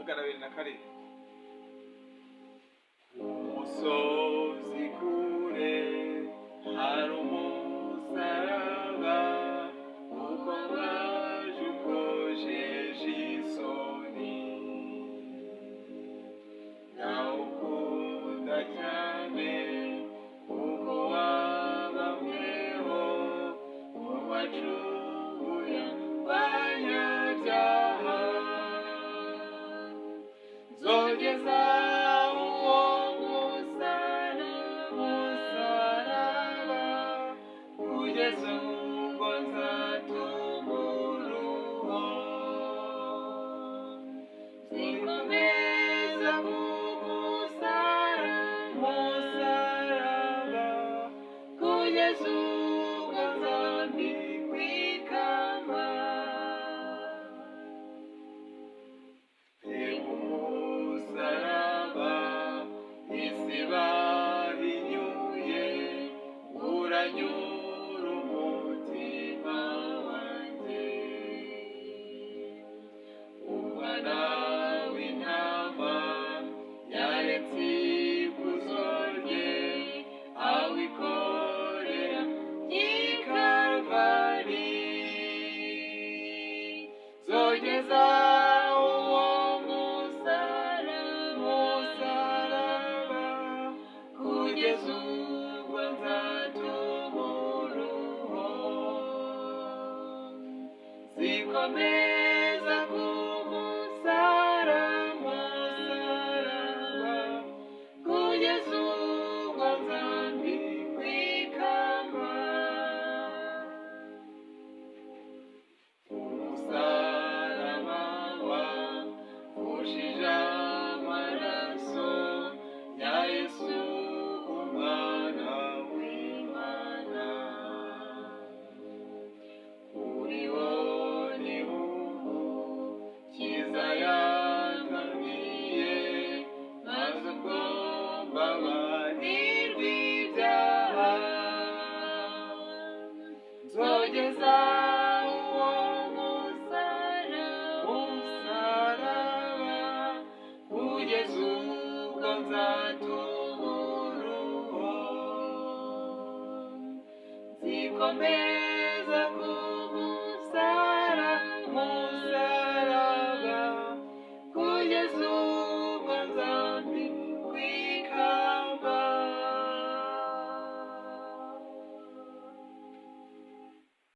202 umusozi kure hari umusaraba uko waje ukojeje isoni nawukunda cyane kuko wabamweho wacunguye abanyabyaha zogeza uwo musaraba kugeza ubwo nzatumuruho zikomeza musaraba kugeza ubwo nzambikwa ikamba umusaraba isi bahinyuye uranyura umutima wanjye umwana w'intama yaretse ikuzo rye awikorera ry'i Karuvali zogeza uwo musaraba kugeza ubwo nzatumuruho zikomeza musaraba kugeza ubwo nzambikwa ikamba umusaraba wavushije amaraso ya Yesu umwana w'Imana kuri wo niho umukiza yanganiye maze ubwo mbabarirwa ibyaha nzogeza uwo musaraba kugeza ubwo nzatumuruho zikomeye